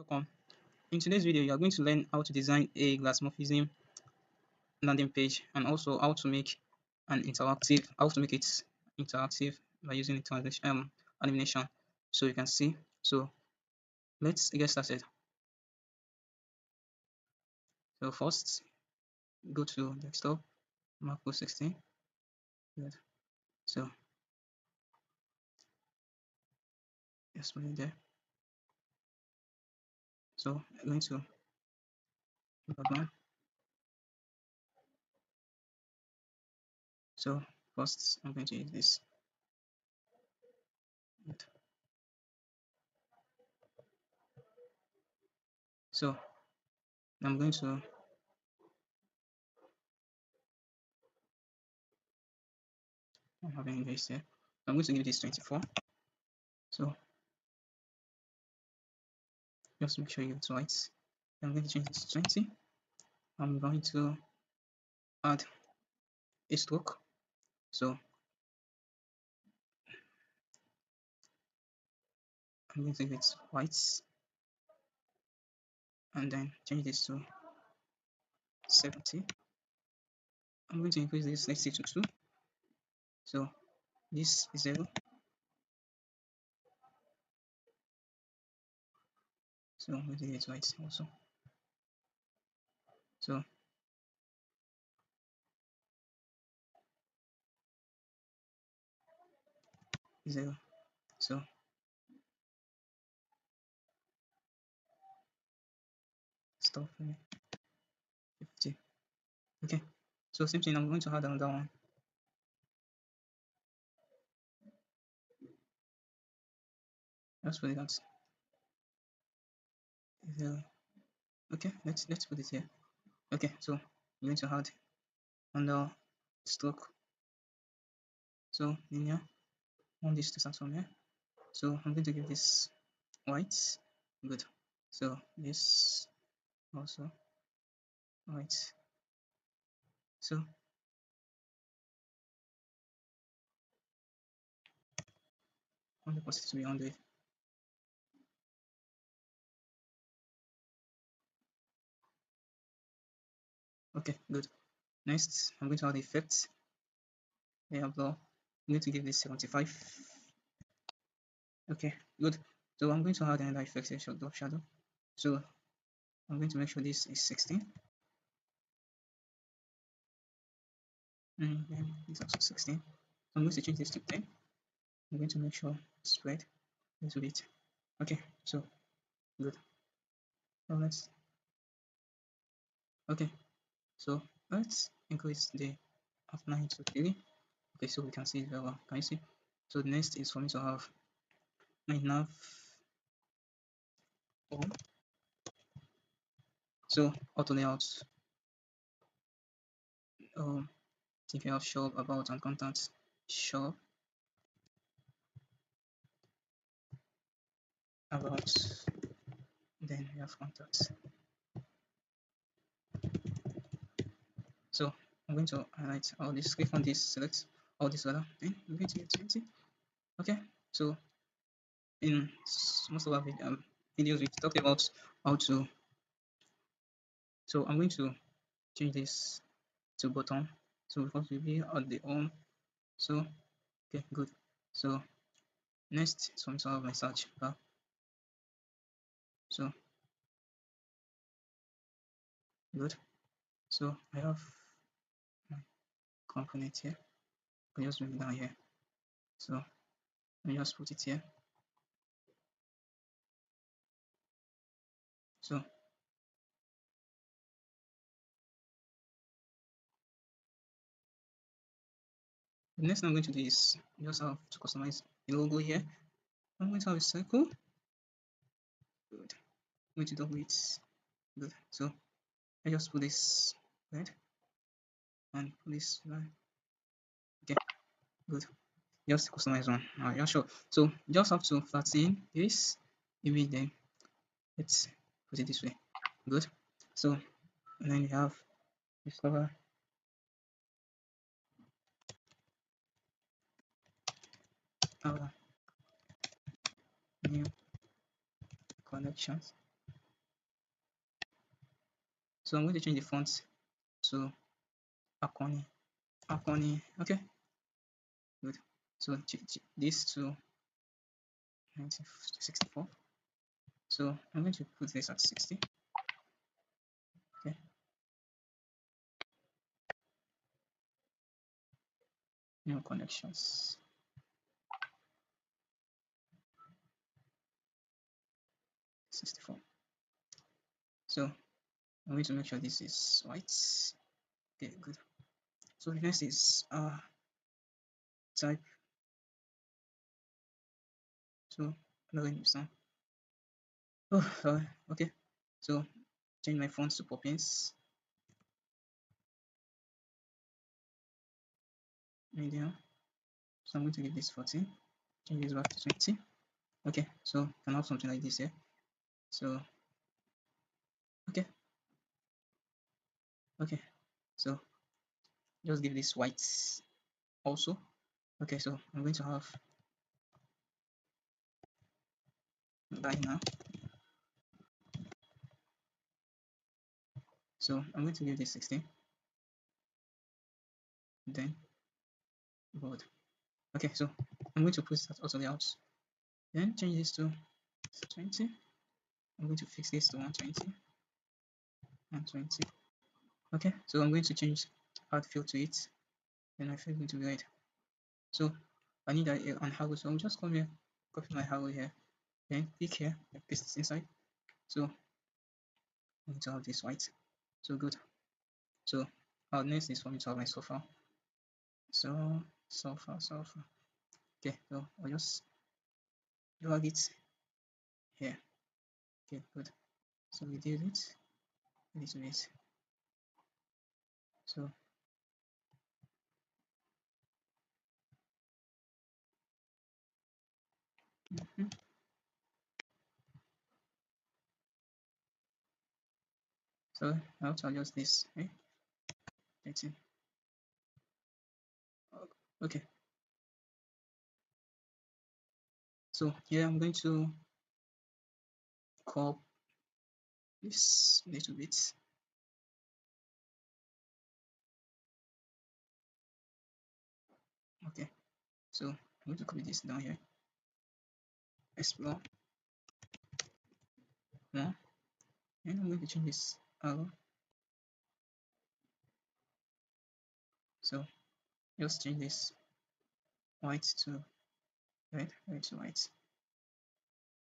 welcome. In today's video, you are going to learn how to design a Glassmorphism landing page and also how to make it interactive by using animation. So you can see. So let's get started. So first, go to desktop, macro 16. Good. So just put it there. So I'm going to background. So first, I'm going to use this. Good. So I'm going to I'm having this here. I'm going to give this 24. So just make sure you get white. I'm going to change this to 20. I'm going to add a stroke. So I'm going to give it white and then change this to 70. I'm going to increase this, let's say, to 2. So this is 0. So I'm going to give it white also. So 0. So stop 50. Okay. So same thing, I'm going to add another one. Just put it out. 0. Okay, let's put it here. Okay, so I'm going to add under stroke. So linear. I want this to start from here. So I'm going to give this white. Good. So this also white. So I want the positive to be 100. Okay, good. Next, I'm going to add the effect. Layer blur. I'm going to give this 75. Okay, good. So I'm going to add another effect here, drop shadow. So I'm going to make sure this is 16. And then this also 16. I'm going to change this to 10. I'm going to make sure spread a little bit. Okay, so good. Now let's okay. So let's increase the outline to 3. Okay, so we can see it very well. Can you see? So the next is for me to have my nav on. So auto layout. If you have shop, about, and contacts, shop, about, then we have contacts. So I'm going to highlight all this, click on this, select all this rather, then I'm going to get 20. Okay, so in most of our videos we talked about how to, so I'm going to change this to bottom, so because we'll be at the home. So okay, good. So next is for me to have my search bar. So good. So I have my component here. I just move it down here. So I just put it here. So the next thing I'm going to do is just have to customize the logo here. I'm going to have a circle. Good. I'm going to double it. Good. So I just put this red and put this line. Okay. Good. Just customize one. Yeah, sure. So just have to flatten this image, then let's put it this way. Good. So and then you have discover our new connections. So I'm going to change the font to Akoni. Akoni. Okay, good. So this to 1964. So I'm going to put this at 60. Okay. New connections. $64. So I'm going to make sure this is white. Okay, good. So the next is type. So I'm not going to use now. Oh, sorry. Okay. So change my fonts to Poppins. Medium. So I'm going to give this 14. Change this back to 20. Okay, so you can have something like this here. So okay. Okay. So just give this white also. Okay, so I'm going to have line now. So I'm going to give this 16. Then bold. Okay, so I'm going to put that auto layout. Then change this to 20. I'm going to fix this to 120. 120. Okay, so I'm going to change add fill to it. Then my fill is going to be red. So I need an arrow, so I'm just come here, copy my arrow here, then click here, and paste it inside. So I'm going to have this white. So good. So our next is for me to have my sofa. So sofa. Okay, so I'll just drag it here. Okay, good. So we did it a little bit. So so I have to adjust this. Okay, 13. Okay. So here I'm going to crop this little bit. Okay. So I'm going to copy this down here. Explore more. And I'm going to change this arrow. So just change this white to red, red to white.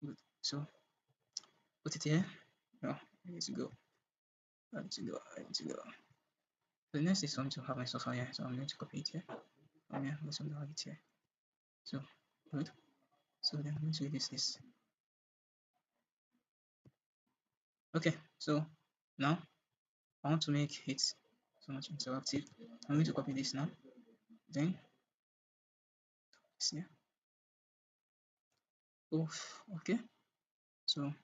Good. So put it here. Oh, I need to go. I need to go. I need to go. The next is going to have my software here. So I'm going to copy it here. Oh yeah, I'm going to have it here. So good. So then I'm going to use this. Okay, so now I want to make it so much interactive. I'm going to copy this now. Then this here. Oof, okay. So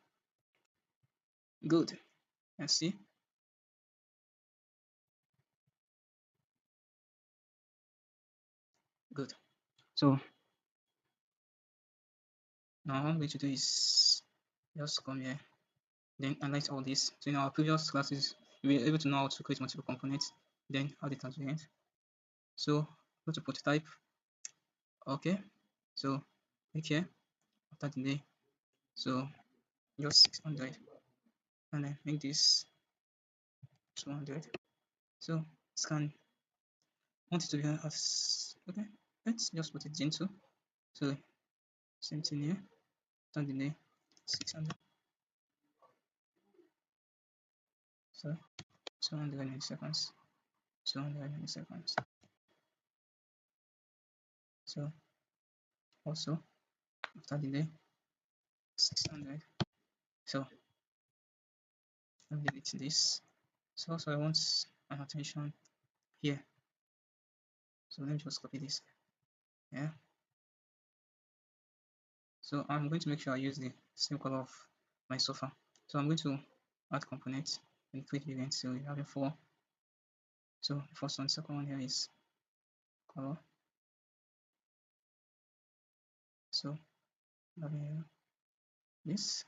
good. Let's see. Good. So now what I'm going to do is just come here, then highlight all this. So in our previous classes, we were able to know how to create multiple components, then add it at the end. So go to prototype. Okay. So click here after delay. So just 600, and then make this 200. So scan. Want it to be as okay. Let's just put it into. So same thing here. After delay 600. So 200 milliseconds. 200 milliseconds. So also after delay 600. So let me delete this. So also I want an attention here. So let me just copy this. Yeah. So I'm going to make sure I use the same color of my sofa. So I'm going to add component and create event. So we have 4. So the first one, second one here is color. So having this.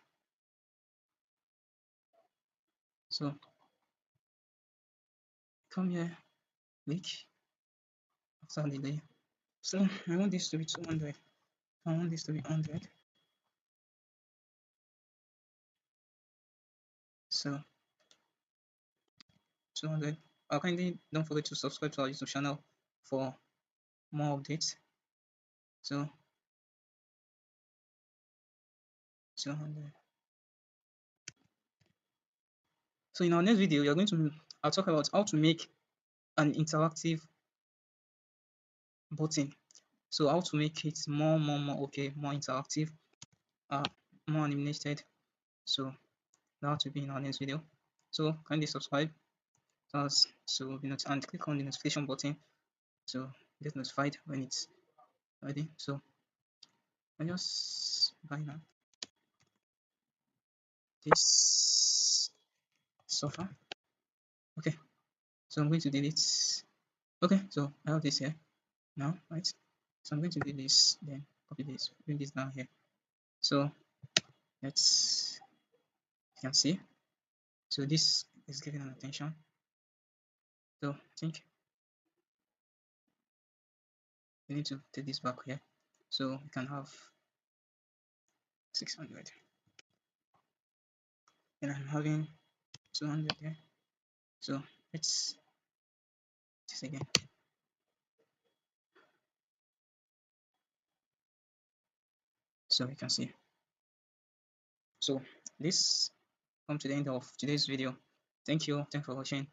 So come here, click after delay. So I want this to be 200. I want this to be 100. So 200. Kindly don't forget to subscribe to our YouTube channel for more updates. So 200. So in our next video, I'll talk about how to make an interactive button. So how to make it more okay, more interactive, uh, more animated. So that will be in our next video. So kindly subscribe so be not and click on the notification button to get notified when it's ready. So I just buy now this sofa. Okay, so I'm going to delete. Okay, so I have this here now, right? So I'm going to do this, then copy this, bring this down here. So let's you can see. So this is giving an attention. So I think we need to take this back here. So we can have 600. And I'm having 200 there. So let's do this again. So we can see. So this come to the end of today's video. Thank you. Thanks for watching.